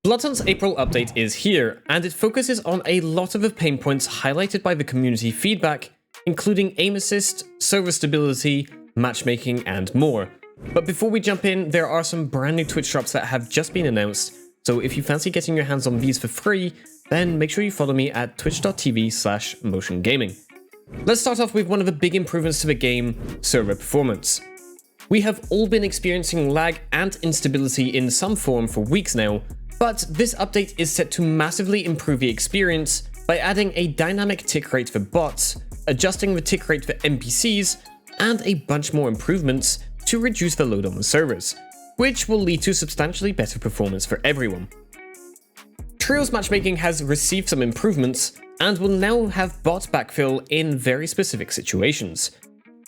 Bloodhunt's April update is here, and it focuses on a lot of the pain points highlighted by the community feedback, including aim assist, server stability, matchmaking, and more. But before we jump in, there are some brand new Twitch drops that have just been announced, so if you fancy getting your hands on these for free, then make sure you follow me at twitch.tv/motiongaming. Let's start off with one of the big improvements to the game, server performance. We have all been experiencing lag and instability in some form for weeks now, but this update is set to massively improve the experience by adding a dynamic tick rate for bots, adjusting the tick rate for NPCs, and a bunch more improvements to reduce the load on the servers, which will lead to substantially better performance for everyone. Trios matchmaking has received some improvements and will now have bot backfill in very specific situations.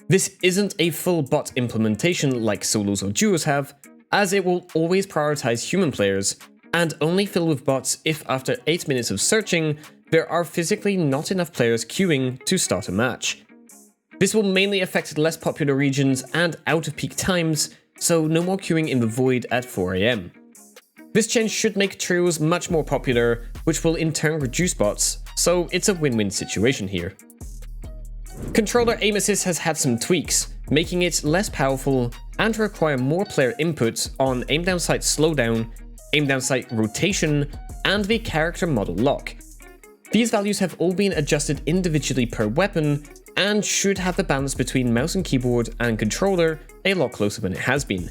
This isn't a full bot implementation like solos or duos have, as it will always prioritize human players and only fill with bots if after 8 minutes of searching, there are physically not enough players queuing to start a match. This will mainly affect less popular regions and out of peak times, so no more queuing in the void at 4 AM. This change should make trios much more popular, which will in turn reduce bots, so it's a win-win situation here. Controller aim assist has had some tweaks, making it less powerful and require more player input on aim down sight slowdown, aim down sight rotation, and the character model lock. These values have all been adjusted individually per weapon and should have the balance between mouse and keyboard and controller a lot closer than it has been.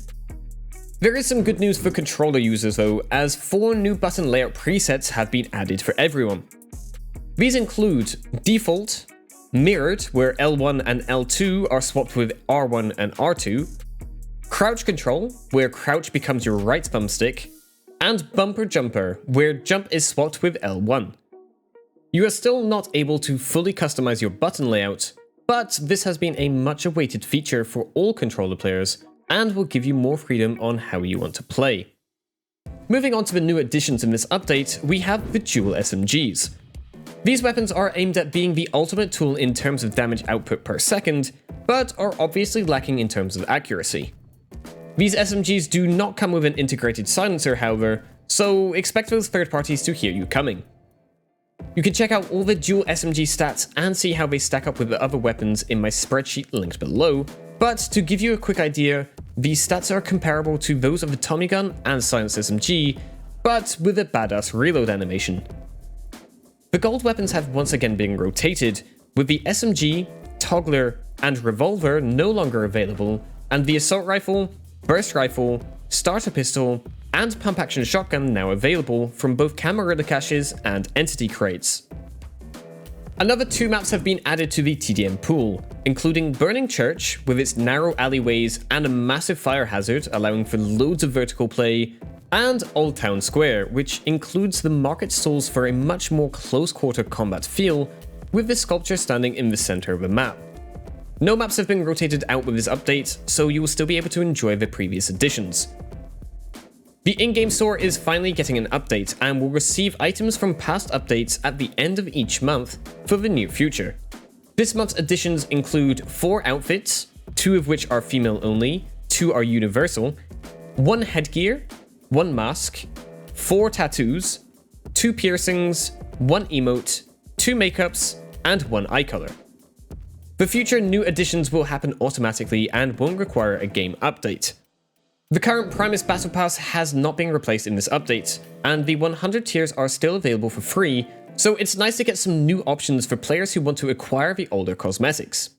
There is some good news for controller users though, as 4 new button layout presets have been added for everyone. These include Default, Mirrored, where L1 and L2 are swapped with R1 and R2, Crouch Control, where crouch becomes your right thumbstick, and Bumper Jumper, where jump is swapped with L1. You are still not able to fully customize your button layout, but this has been a much awaited feature for all controller players and will give you more freedom on how you want to play. Moving on to the new additions in this update, we have the dual SMGs. These weapons are aimed at being the ultimate tool in terms of damage output per second, but are obviously lacking in terms of accuracy. These SMGs do not come with an integrated silencer, however, so expect those third parties to hear you coming. You can check out all the dual SMG stats and see how they stack up with the other weapons in my spreadsheet linked below, but to give you a quick idea, these stats are comparable to those of the Tommy Gun and Silenced SMG, but with a badass reload animation. The gold weapons have once again been rotated, with the SMG, Toggler, and Revolver no longer available, and the Assault Rifle, Burst Rifle, Starter Pistol, and Pump Action Shotgun now available from both Camarilla caches and Entity crates. Another 2 maps have been added to the TDM pool, including Burning Church with its narrow alleyways and a massive fire hazard allowing for loads of vertical play, and Old Town Square, which includes the market stalls for a much more close-quarter combat feel, with the sculpture standing in the center of the map. No maps have been rotated out with this update, so you will still be able to enjoy the previous additions. The in-game store is finally getting an update and will receive items from past updates at the end of each month for the near future. This month's additions include 4 outfits, 2 of which are female only, 2 are universal, 1 headgear, 1 mask, 4 tattoos, 2 piercings, 1 emote, 2 makeups, and 1 eye color. The future new additions will happen automatically and won't require a game update. The current Primus Battle Pass has not been replaced in this update, and the 100 tiers are still available for free, so it's nice to get some new options for players who want to acquire the older cosmetics.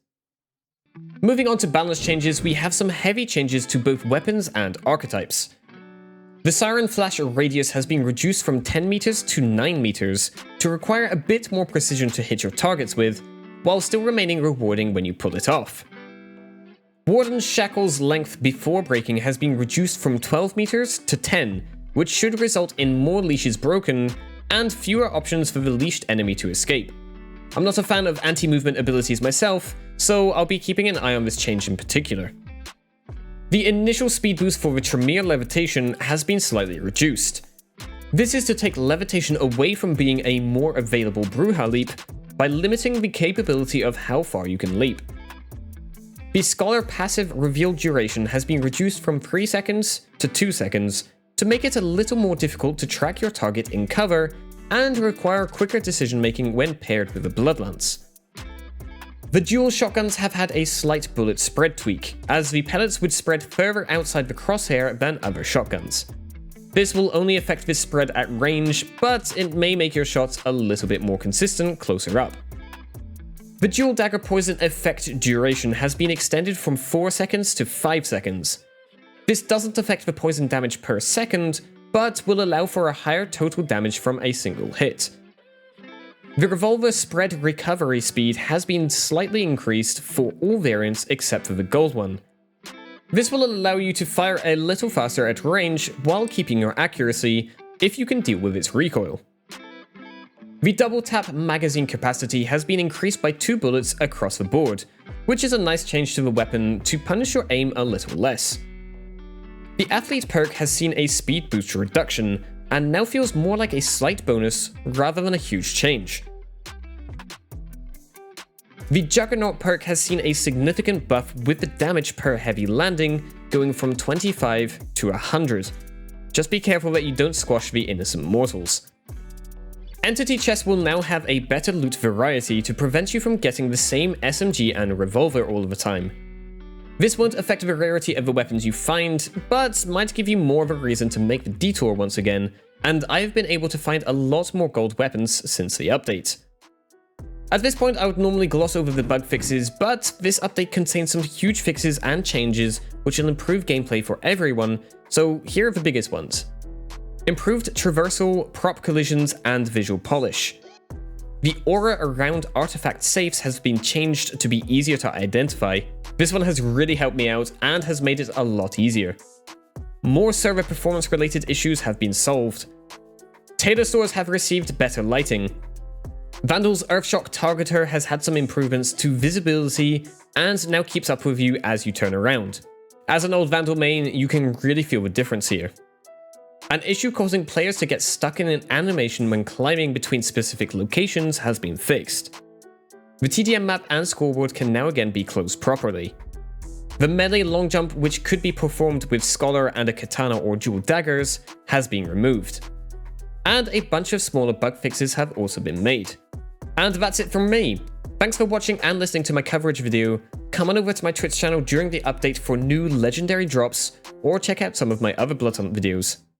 Moving on to balance changes, we have some heavy changes to both weapons and archetypes. The Siren Flash radius has been reduced from 10 meters to 9 meters to require a bit more precision to hit your targets with, while still remaining rewarding when you pull it off. Warden's Shackle's length before breaking has been reduced from 12 meters to 10, which should result in more leashes broken and fewer options for the leashed enemy to escape. I'm not a fan of anti-movement abilities myself, so I'll be keeping an eye on this change in particular. The initial speed boost for the Tremere Levitation has been slightly reduced. This is to take levitation away from being a more available Bruja leap by limiting the capability of how far you can leap. The Scholar passive reveal duration has been reduced from 3 seconds to 2 seconds to make it a little more difficult to track your target in cover and require quicker decision making when paired with a bloodlance. The dual shotguns have had a slight bullet spread tweak, as the pellets would spread further outside the crosshair than other shotguns. This will only affect this spread at range, but it may make your shots a little bit more consistent closer up. The dual dagger poison effect duration has been extended from 4 seconds to 5 seconds. This doesn't affect the poison damage per second, but will allow for a higher total damage from a single hit. The revolver spread recovery speed has been slightly increased for all variants except for the gold one. This will allow you to fire a little faster at range while keeping your accuracy if you can deal with its recoil. The double tap magazine capacity has been increased by 2 bullets across the board, which is a nice change to the weapon to punish your aim a little less. The athlete perk has seen a speed boost reduction, and now feels more like a slight bonus rather than a huge change. The Juggernaut perk has seen a significant buff with the damage per heavy landing going from 25 to 100. Just be careful that you don't squash the innocent mortals. Entity chests will now have a better loot variety to prevent you from getting the same SMG and revolver all the time. This won't affect the rarity of the weapons you find, but might give you more of a reason to make the detour once again, and I've been able to find a lot more gold weapons since the update. At this point I would normally gloss over the bug fixes, but this update contains some huge fixes and changes which will improve gameplay for everyone, so here are the biggest ones. Improved traversal, prop collisions, and visual polish. The aura around artifact safes has been changed to be easier to identify. This one has really helped me out and has made it a lot easier. More server performance related issues have been solved. Tailor stores have received better lighting. Vandal's Earthshock Targeter has had some improvements to visibility and now keeps up with you as you turn around. As an old Vandal main, you can really feel the difference here. An issue causing players to get stuck in an animation when climbing between specific locations has been fixed. The TDM map and scoreboard can now again be closed properly. The melee long jump, which could be performed with Scholar and a katana or dual daggers, has been removed. And a bunch of smaller bug fixes have also been made. And that's it from me. Thanks for watching and listening to my coverage video. Come on over to my Twitch channel during the update for new legendary drops, or check out some of my other Bloodhunt videos.